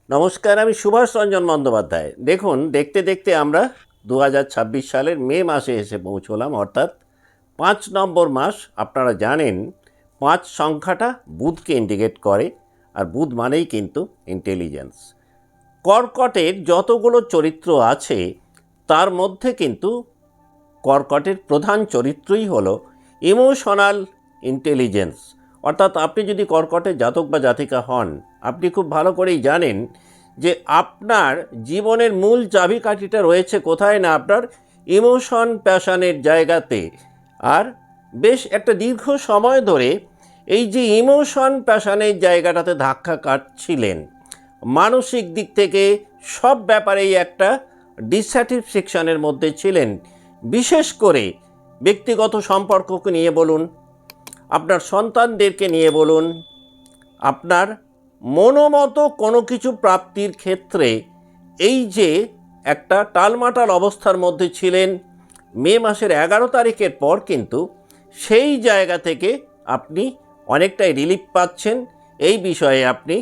নমস্কার, আমি সুভাষ রঞ্জন বন্দ্যোপাধ্যায়। দেখুন, দেখতে দেখতে আমরা 2026 সালের মে মাসে এসে পৌঁছলাম, অর্থাৎ 5 নম্বর মাস। আপনারা জানেন 5 সংখ্যাটা বুধকে ইন্ডিকেট করে, আর বুধ মানেই কিন্তু ইন্টেলিজেন্স। কর্কটের যতগুলো চরিত্র আছে তার মধ্যে কিন্তু কর্কটের প্রধান চরিত্রই হলো ইমোশনাল ইন্টেলিজেন্স। অর্থাৎ আপনি যদি কর্কটের জাতক বা জাতিকা হন, আপনি খুব ভালো করেই জানেন যে আপনার জীবনের মূল চাবিকাঠিটা রয়েছে কোথায় না, আপনার ইমোশন প্যাশনের জায়গাতে। আর বেশ একটা দীর্ঘ সময় ধরে এই যে ইমোশন প্যাশনের জায়গাটাতে ধাক্কা কাটছিলেন, মানসিক দিক থেকে সব ব্যাপারেই একটা ডিস্স্যাটিসফ্যাকশনের মধ্যে ছিলেন। বিশেষ করে ব্যক্তিগত সম্পর্ককে নিয়ে বলুন, আপনার সন্তানদেরকে নিয়ে বলুন, আপনার মনোমতো কোনো কিছু প্রাপ্তির ক্ষেত্রে এই যে একটা টালমাটাল অবস্থার মধ্যে ছিলেন, মে মাসের 11 তারিখের পর কিন্তু সেই জায়গা থেকে আপনি অনেকটাই রিলিফ পাচ্ছেন। এই বিষয়ে আপনি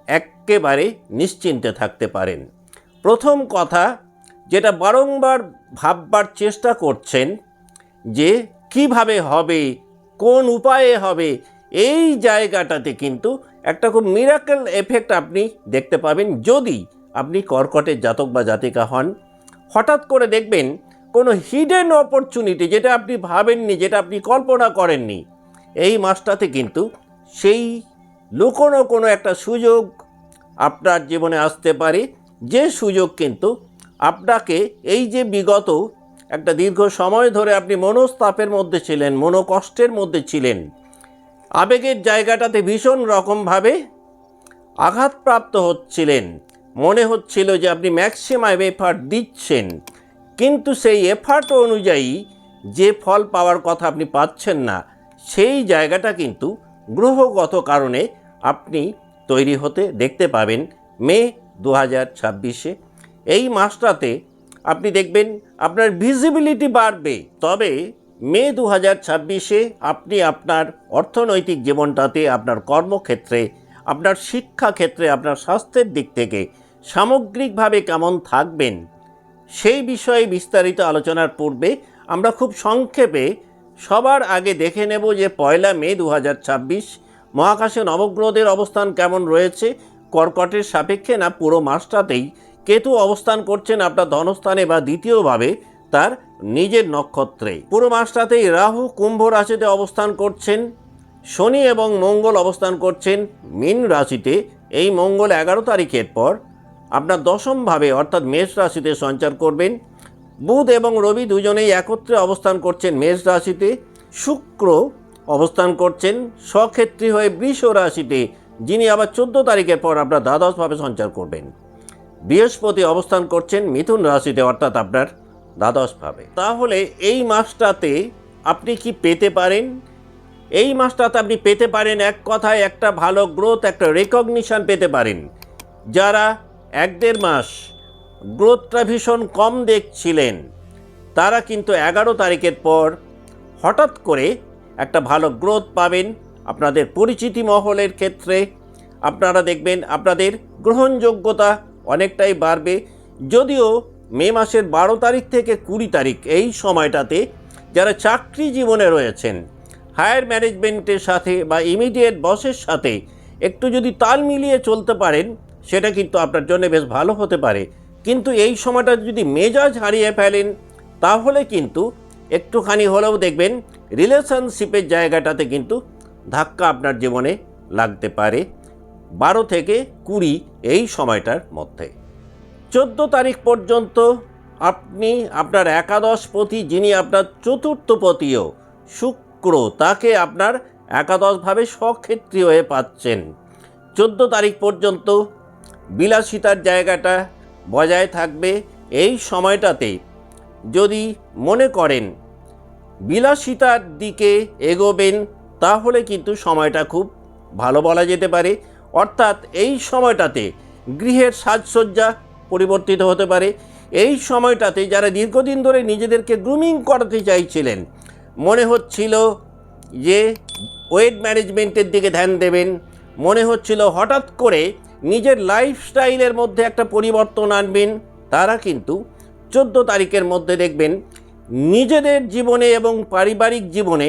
একেবারে নিশ্চিন্তে থাকতে পারেন। প্রথম কথা, যেটা বারংবার ভাববার চেষ্টা করছেন যে কিভাবে হবে, কোন উপায়ে হবে, এই জায়গাটাতে কিন্তু একটা খুব মিরাকেল এফেক্ট আপনি দেখতে পাবেন যদি আপনি কর্কটের জাতক বা জাতিকা হন। হঠাৎ করে দেখবেন কোনো হিডেন অপরচুনিটি, যেটা আপনি ভাবেননি, যেটা আপনি কল্পনা করেননি, এই মাসটাতে কিন্তু সেই লুকোনো কোনো একটা সুযোগ আপনার জীবনে আসতে পারে। যে সুযোগ কিন্তু আপনাকে এই যে বিগত একটা দীর্ঘ সময় ধরে আপনি মনস্তাপের মধ্যে ছিলেন, মনোকষ্টের মধ্যে ছিলেন, আবেগের জায়গাটাতে ভীষণ রকমভাবে আঘাতপ্রাপ্ত হচ্ছিলেন, মনে হচ্ছিল যে আপনি ম্যাক্সিমাম এফার্ট দিচ্ছেন, কিন্তু সেই এফার্ট অনুযায়ী যে ফল পাওয়ার কথা আপনি পাচ্ছেন না, সেই জায়গাটা কিন্তু গ্রহগত কারণে আপনি তৈরি হতে দেখতে পাবেন মে 2026-এ। এই মাসটাতে আপনি দেখবেন আপনার ভিজিবিলিটি বাড়বে। তবে মে 2026-এ আপনি আপনার অর্থনৈতিক জীবনটাতে, আপনার কর্মক্ষেত্রে, আপনার শিক্ষাক্ষেত্রে, আপনার স্বাস্থ্যের দিক থেকে সামগ্রিকভাবে কেমন থাকবেন, সেই বিষয়ে বিস্তারিত আলোচনার পূর্বে আমরা খুব সংক্ষেপে সবার আগে দেখে নেব যে 1 মে 2026 মহাকাশে নবগ্রহদের অবস্থান কেমন রয়েছে কর্কটের সাপেক্ষে। না পুরো মাসটাতেই কেতু অবস্থান করছেন আপনার ধনস্থানে বা দ্বিতীয়ভাবে তার নিজের নক্ষত্রে। পুরো মাসটাতেই রাহু কুম্ভ রাশিতে অবস্থান করছেন, শনি এবং মঙ্গল অবস্থান করছেন মীন রাশিতে। এই মঙ্গল 11 তারিখের পর আপনার দশমভাবে অর্থাৎ মেষ রাশিতে সঞ্চার করবেন। বুধ এবং রবি দুজনেই একত্রে অবস্থান করছেন মেষ রাশিতে। শুক্র অবস্থান করছেন স্বক্ষেত্রী হয়ে বৃষ রাশিতে, যিনি আবার 14 তারিখের পর আপনার দ্বাদশভাবে সঞ্চার করবেন। বৃহস্পতি অবস্থান করছেন মিথুন রাশিতে, অর্থাৎ আপনার দ্বাদশভাবে। তাহলে এই মাসটাতে আপনি কি পেতে পারেন? এই মাসটাতে আপনি পেতে পারেন এক কথায় একটা ভালো গ্রোথ, একটা রেকগনিশন পেতে পারেন। যারা 1-1.5 মাস গ্রোথটা ভীষণ কম দেখছিলেন, তারা কিন্তু 11 তারিখের পর হঠাৎ করে একটা ভালো গ্রোথ পাবেন। আপনাদের পরিচিতি মহলের ক্ষেত্রে আপনারা দেখবেন আপনাদের গ্রহণযোগ্যতা অনেকটাই বাড়বে। যদিও মে মাসের 12 তারিখ থেকে 20 তারিখ এই সময়টাতে যারা চাকরি জীবনে রয়েছেন, হায়ার ম্যানেজমেন্টের সাথে বা ইমিডিয়েট বসের সাথে একটু যদি তাল মিলিয়ে চলতে পারেন, সেটা কিন্তু আপনার জন্য বেশ ভালো হতে পারে। কিন্তু এই সময়টা যদি মেজাজ হারিয়ে ফেলেন, তাহলে কিন্তু একটুখানি হলেও দেখবেন রিলেশনশিপের জায়গাটাতে কিন্তু ধাক্কা আপনার জীবনে লাগতে পারে 12 থেকে 20 এই সময়টার মধ্যে। 14 তারিখ পর্যন্ত আপনি আপনার একাদশপতি, যিনি আপনার চতুর্থপতিও শুক্র, তাকে আপনার একাদশভাবে স্বক্ষেত্রী হয়ে পাচ্ছেন। 14 তারিখ পর্যন্ত বিলাসিতার জায়গাটা বজায় থাকবে। এই সময়টাতে যদি মনে করেন বিলাসিতার দিকে এগোবেন, তাহলে কিন্তু সময়টা খুব ভালো বলা যেতে পারে। অর্থাৎ এই সময়টাতে গৃহের সাজসজ্জা পরিবর্তিত হতে পারে। এই সময়টাতে যারা দীর্ঘদিন ধরে নিজেদেরকে গ্রুমিং করাতে চাইছিলেন, মনে হচ্ছিল যে ওয়েট ম্যানেজমেন্টের দিকে ধ্যান দেবেন, মনে হচ্ছিল হঠাৎ করে নিজের লাইফস্টাইলের মধ্যে একটা পরিবর্তন আনবেন, তারা কিন্তু 14 তারিখের মধ্যে দেখবেন নিজেদের জীবনে এবং পারিবারিক জীবনে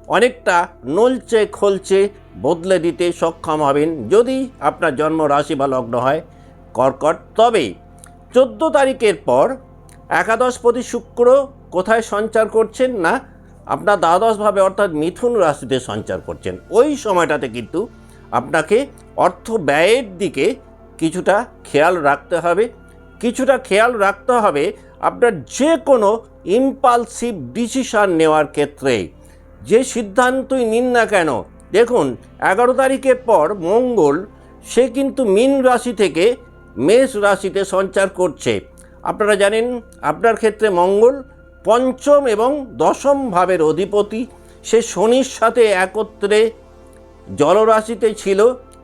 অনেকটা নলচে খোলচে বদলে দিতে সক্ষম হবেন, যদি আপনার জন্ম রাশি বা লগ্ন হয় কর্কট। তবে 14 তারিখের পর একাদশপতি শুক্র কোথায় সঞ্চার করছেন না, আপনার দ্বাদশভাবে অর্থাৎ মিথুন রাশিতে সঞ্চার করছেন। ওই সময়টাতে কিন্তু আপনাকে অর্থ ব্যয়ের দিকে কিছুটা খেয়াল রাখতে হবে আপনার যে কোনো ইম্পালসিভ ডিসিশান নেওয়ার ক্ষেত্রে। যে সিদ্ধান্তই নিন না কেন, দেখুন 11 তারিখের পর মঙ্গল সে কিন্তু মীন রাশি থেকে মেষ রাশিতে সঞ্চার করছে। আপনারা জানেন আপনার ক্ষেত্রে মঙ্গল পঞ্চম এবং দশম ভাবের অধিপতি, সে শনির সাথে একত্রে জলরাশিতে ছিল।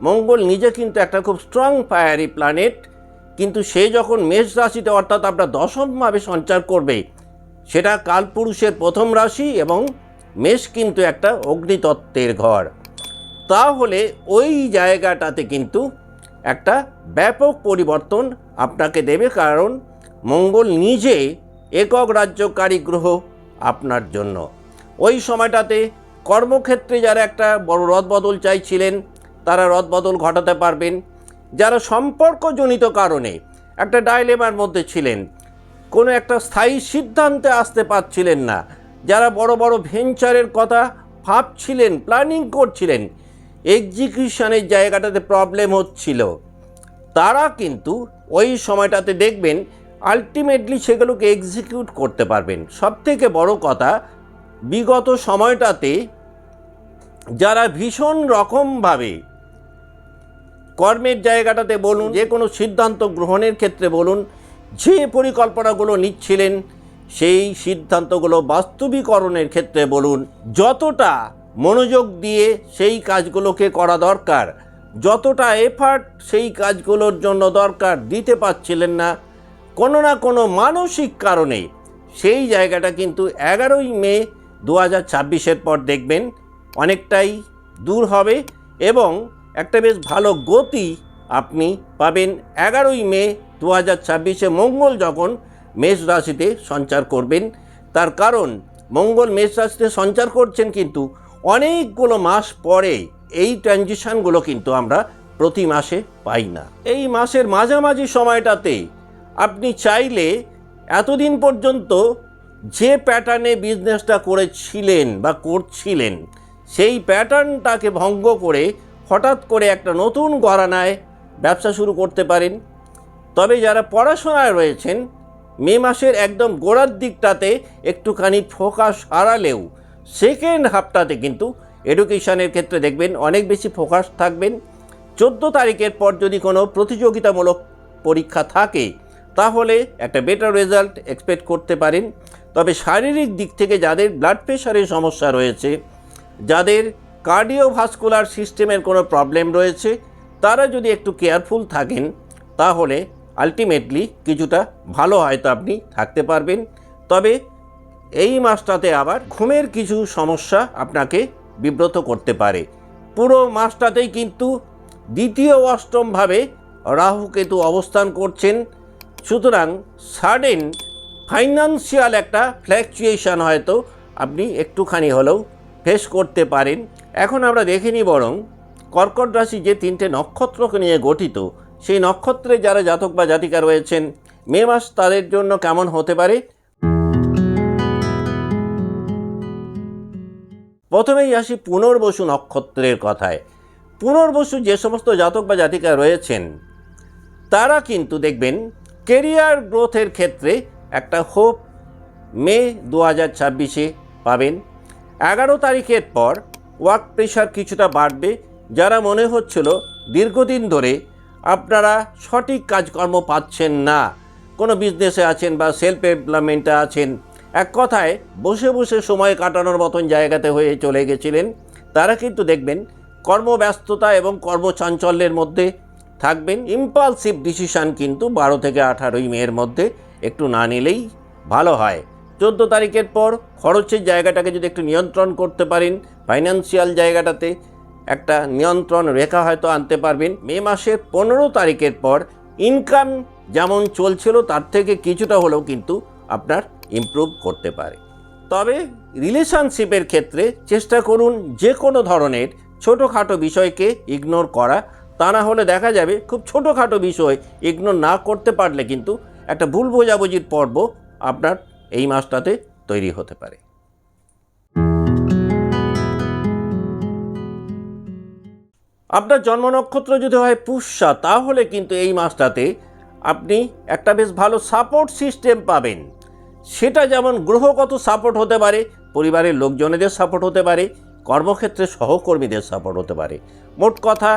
মঙ্গল নিজে কিন্তু একটা খুব স্ট্রং ফায়ারি প্ল্যানেট, কিন্তু সে যখন মেষ রাশিতে অর্থাৎ আপনার দশমভাবে সঞ্চার করবে, সেটা কালপুরুষের প্রথম রাশি এবং মেষ কিন্তু একটা অগ্নিতত্ত্বের ঘর। তাহলে ওই জায়গাটাতে কিন্তু একটা ব্যাপক পরিবর্তন আপনাকে দেবে, কারণ মঙ্গল নিজে একক রাজ্যকারী গ্রহ আপনার জন্য। ওই সময়টাতে কর্মক্ষেত্রে যারা একটা বড় রদবদল চাইছিলেন তারা রদবদল ঘটাতে পারবেন। যারা সম্পর্কজনিত কারণে একটা ডাইলেমার মধ্যে ছিলেন, কোনো একটা স্থায়ী সিদ্ধান্তে আসতে পারছিলেন না, যারা বড় বড় ভেঞ্চারের কথা ভাবছিলেন, প্ল্যানিং করছিলেন, এক্সিকিউশনের জায়গাটাতে প্রবলেম হচ্ছিল, তারা কিন্তু ওই সময়টাতে দেখবেন আলটিমেটলি সেগুলোকে এক্সিকিউট করতে পারবেন। সবথেকে বড় কথা, বিগত সময়টাতে যারা ভীষণ রকমভাবে কর্মের জায়গাটাতে বলুন, যে কোনো সিদ্ধান্ত গ্রহণের ক্ষেত্রে বলুন, যে পরিকল্পনাগুলো নিচ্ছিলেন সেই সিদ্ধান্তগুলো বাস্তবিকরণের ক্ষেত্রে বলুন, যতটা মনোযোগ দিয়ে সেই কাজগুলোকে করা দরকার, যতটা এফার্ট সেই কাজগুলোর জন্য দরকার দিতে পারছিলেন না কোনো না কোনো মানসিক কারণে, সেই জায়গাটা কিন্তু 11ই মে 2026-এর পর দেখবেন অনেকটাই দূর হবে এবং একটা বেশ ভালো গতি আপনি পাবেন। 11ই মে 2026-এ মঙ্গল যখন মেষ রাশিতে সঞ্চার করবেন, তার কারণ মঙ্গল মেষ রাশিতে সঞ্চার করছেন কিন্তু অনেকগুলো মাস পরে। এই ট্রানজিশনগুলো কিন্তু আমরা প্রতি মাসে পাই না। এই মাসের মাঝামাঝি সময়টাতে আপনি চাইলে এতদিন পর্যন্ত যে প্যাটার্নে বিজনেসটা করেছিলেন বা করছিলেন, সেই প্যাটার্নটাকে ভঙ্গ করে হঠাৎ করে একটা নতুন ঘরানায় ব্যবসা শুরু করতে পারেন। তবে যারা পড়াশোনায় রয়েছেন, মে মাসের একদম গোড়ার দিকটাতে একটুখানি ফোকাস হারালেও সেকেন্ড হাফটাতে কিন্তু এডুকেশনের ক্ষেত্রে দেখবেন অনেক বেশি ফোকাস থাকবেন। 14 তারিখের পর যদি কোনো প্রতিযোগিতামূলক পরীক্ষা থাকে তাহলে একটা বেটার রেজাল্ট এক্সপেক্ট করতে পারেন। তবে শারীরিক দিক থেকে যাদের ব্লাড প্রেশারের সমস্যা রয়েছে, যাদের কার্ডিওভাস্কুলার সিস্টেমের কোনো প্রবলেম রয়েছে, তারা যদি একটু কেয়ারফুল থাকেন তাহলে আলটিমেটলি কিছুটা ভালো হয়তো আপনি থাকতে পারবেন। তবে এই মাসটাতে আবার ঘুমের কিছু সমস্যা আপনাকে বিব্রত করতে পারে। পুরো মাসটাতেই কিন্তু দ্বিতীয় অষ্টমভাবে রাহু কেতু অবস্থান করছেন, সুতরাং সাডেন ফাইন্যান্সিয়াল একটা ফ্ল্যাকচুয়েশন হয়তো আপনি একটুখানি হলেও ফেস করতে পারেন। এখন আমরা দেখে নিই বরং কর্কট রাশি যে 3টে নক্ষত্রকে নিয়ে গঠিত, সেই নক্ষত্রে যারা জাতক বা জাতিকা রয়েছেন, মে মাস তাদের জন্য কেমন হতে পারে। প্রথমেই আসি পুনর্বসু নক্ষত্রের কথায়। পুনর্বসু যে সমস্ত জাতক বা জাতিকা রয়েছেন, তারা কিন্তু দেখবেন কেরিয়ার গ্রোথের ক্ষেত্রে একটা হোপ মে 2026-এ পাবেন। 11 তারিখের পর ওয়ার্ক প্রেশার কিছুটা বাড়বে। যারা মনে হচ্ছিল দীর্ঘদিন ধরে আপনারা সঠিক কাজকর্ম পাচ্ছেন না, কোনো বিজনেসে আছেন বা সেলফ এমপ্লয়মেন্টে আছেন, এক কথায় বসে বসে সময় কাটানোর মতন জায়গাতে হয়ে চলে গেছিলেন, তারা কিন্তু দেখবেন কর্মব্যস্ততা এবং কর্মচাঞ্চল্যের মধ্যে থাকবেন। ইম্পালসিভ ডিসিশান কিন্তু 12 থেকে 18ই মের মধ্যে একটু না নিলেই ভালো হয়। 14 তারিখের পর খরচের জায়গাটাকে যদি একটু নিয়ন্ত্রণ করতে পারেন, ফাইন্যান্সিয়াল জায়গাটাতে একটা নিয়ন্ত্রণ রেখা হয়তো আনতে পারবেন। মে মাসের 15 তারিখের পর ইনকাম যেমন চলছিল তার থেকে কিছুটা হলেও কিন্তু আপনার ইমপ্রুভ করতে পারে। তবে রিলেশনশিপের ক্ষেত্রে চেষ্টা করুন যে কোনো ধরনের ছোটোখাটো বিষয়কে ইগনোর করা, তা না হলে দেখা যাবে খুব ছোটোখাটো বিষয় ইগনোর না করতে পারলে কিন্তু একটা ভুল বোঝাবুঝির পর্ব আপনার এই মাসটাতে তৈরি হতে পারে। আপনার জন্ম নক্ষত্র যদি হয় পুষ্যা, তাহলে কিন্তু এই মাসটাতে আপনি একটা বেশ ভালো সাপোর্ট সিস্টেম পাবেন। সেটা যেমন গ্রহগত সাপোর্ট হতে পারে, পরিবারের লোকজনেদের সাপোর্ট হতে পারে, কর্মক্ষেত্রে সহকর্মীদের সাপোর্ট হতে পারে। মোট কথা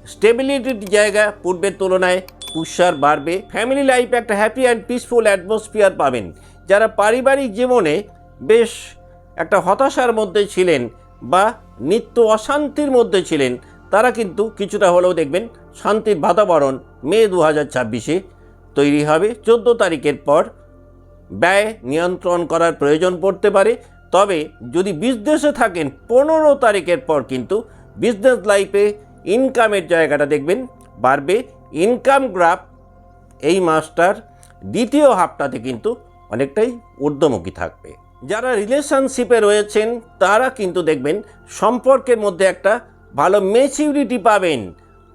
স্টেবিলিটির জায়গা পূর্বের তুলনায় পুষ্যার বাড়বে। ফ্যামিলি লাইফে একটা হ্যাপি অ্যান্ড পিসফুল অ্যাটমসফিয়ার পাবেন। যারা পারিবারিক জীবনে বেশ একটা হতাশার মধ্যে ছিলেন বা নিত্য অশান্তির মধ্যে ছিলেন, তারা কিন্তু কিছুটা হলেও দেখবেন শান্তির বাতাবরণ মে 2026-এ তৈরি হবে। 14 তারিখের পর ব্যয় নিয়ন্ত্রণ করার প্রয়োজন পড়তে পারে। তবে যদি বিজনেসে থাকেন 15 তারিখের পর কিন্তু বিজনেস লাইফে ইনকামের জায়গাটা দেখবেন বাড়বে। ইনকাম গ্রাফ এই মাসটার দ্বিতীয় হাফটাতে কিন্তু অনেকটাই ঊর্ধ্বমুখী থাকবে। যারা রিলেশনশিপে রয়েছেন তারা কিন্তু দেখবেন সম্পর্কের মধ্যে একটা ভালো ম্যাচিউরিটি পাবেন।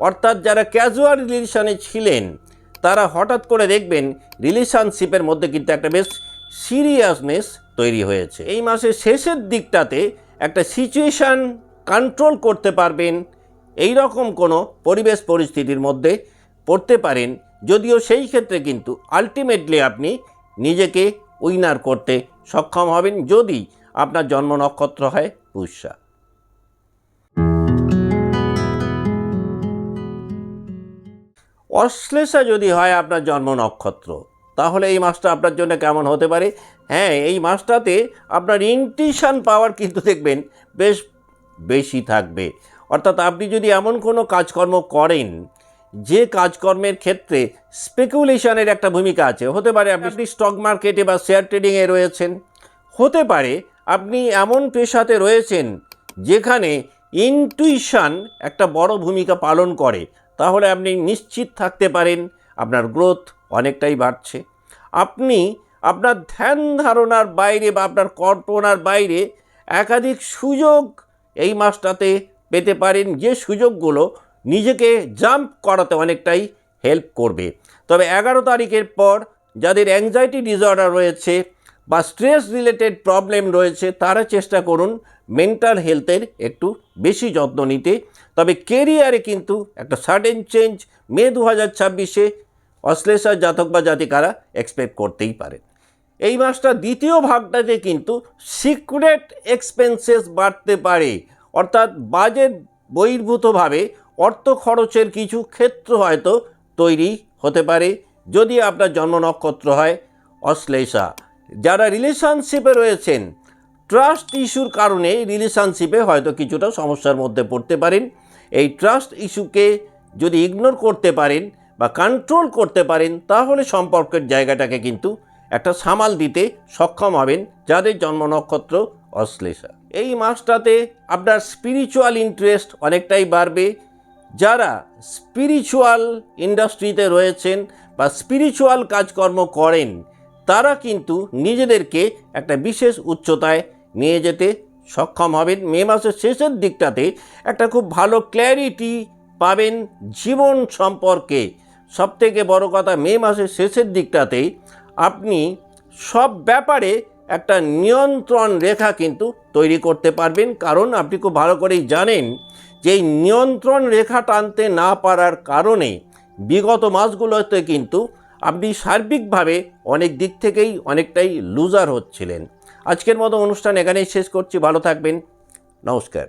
অর্থাৎ যারা ক্যাজুয়াল রিলেশনে ছিলেন তারা হঠাৎ করে দেখবেন রিলেশনশিপের মধ্যে কিন্তু একটা বেশ সিরিয়াসনেস তৈরি হয়েছে। এই মাসের শেষের দিকটাতে একটা সিচুয়েশান কন্ট্রোল করতে পারবেন, এই রকম কোনো পরিবেশ পরিস্থিতির মধ্যে পড়তে পারেন। যদিও সেই ক্ষেত্রে কিন্তু আলটিমেটলি আপনি নিজেকে উইনার করতে সক্ষম হবেন যদি আপনার জন্ম নক্ষত্র হয় পুষ্যা। অশ্লেষা যদি হয় আপনার জন্ম নক্ষত্র, তাহলে এই মাসটা আপনার জন্য কেমন হতে পারে? হ্যাঁ, এই মাসটাতে আপনার ইনটিউশন পাওয়ার কিন্তু দেখবেন বেশ বেশি থাকবে। অর্থাৎ আপনি যদি এমন কোনো কাজকর্ম করেন যে কাজকর্মের ক্ষেত্রে স্পেকুলেশনের একটা ভূমিকা আছে, হতে পারে আপনি স্টক মার্কেটে বা শেয়ার ট্রেডিংয়ে রয়েছেন, হতে পারে আপনি এমন পেশাতে রয়েছেন যেখানে ইনটিউশন একটা বড় ভূমিকা পালন করে, তাহলে আপনি নিশ্চিত থাকতে পারেন আপনার গ্রোথ অনেকটাই বাড়ছে। আপনি আপনার ধ্যান ধারণার বাইরে বা আপনার কল্পনার বাইরে একাধিক সুযোগ এই মাসটাতে পেতে পারেন, যে সুযোগগুলো নিজেকে জাম্প করাতে অনেকটাই হেল্প করবে। তবে 11 তারিখের পর যাদের অ্যাংজাইটি ডিসঅর্ডার রয়েছে বা স্ট্রেস রিলেটেড প্রবলেম রয়েছে, তারা চেষ্টা করুন মেন্টাল হেলথের একটু বেশি যত্ন নিতে। তবে কেরিয়ারে কিন্তু একটা সাডেন চেঞ্জ মে 2026-এ অশ্লেষা জাতক বা জাতিকারা এক্সপেক্ট করতেই পারেন। এই মাসটা দ্বিতীয় ভাগটাতে কিন্তু সিক্রেট এক্সপেন্সেস বাড়তে পারে। অর্থাৎ বাজেট বহির্ভূতভাবে অর্থ খরচের কিছু ক্ষেত্র হয়তো তৈরি হতে পারে যদি আপনার জন্ম নক্ষত্র হয় অশ্লেষা। যারা রিলেশনশিপে রয়েছেন, ট্রাস্ট ইস্যুর কারণে রিলেশনশিপে হয়তো কিছুটা সমস্যার মধ্যে পড়তে পারেন। এই ট্রাস্ট ইস্যুকে যদি ইগনোর করতে পারেন বা কন্ট্রোল করতে পারেন, তাহলে সম্পর্কের জায়গাটাকে কিন্তু একটা সামাল দিতে সক্ষম হবেন যাদের জন্ম নক্ষত্র অশ্লেষা। এই মাসটাতে আপনার স্পিরিচুয়াল ইন্টারেস্ট অনেকটাই বাড়বে। যারা স্পিরিচুয়াল ইন্ডাস্ট্রিতে রয়েছেন বা স্পিরিচুয়াল কাজকর্ম করেন, তারা কিন্তু নিজেদেরকে একটা বিশেষ উচ্চতায় নিয়ে যেতে সক্ষম হবেন। মে মাসের শেষের দিকটাতে একটা খুব ভালো ক্ল্যারিটি পাবেন জীবন সম্পর্কে। সবথেকে বড় কথা, মে মাসের শেষের দিকটাতেই আপনি সব ব্যাপারে একটা নিয়ন্ত্রণ রেখা কিন্তু তৈরি করতে পারবেন। কারণ আপনি খুব ভালো করেই জানেন যে এই নিয়ন্ত্রণ রেখা টানতে না পারার কারণে বিগত মাসগুলোতে কিন্তু আপনি সার্বিকভাবে অনেক দিক থেকেই অনেকটাই লুজার হচ্ছিলেন। আজকের মতো অনুষ্ঠান এখানেই শেষ করছি। ভালো থাকবেন। নমস্কার।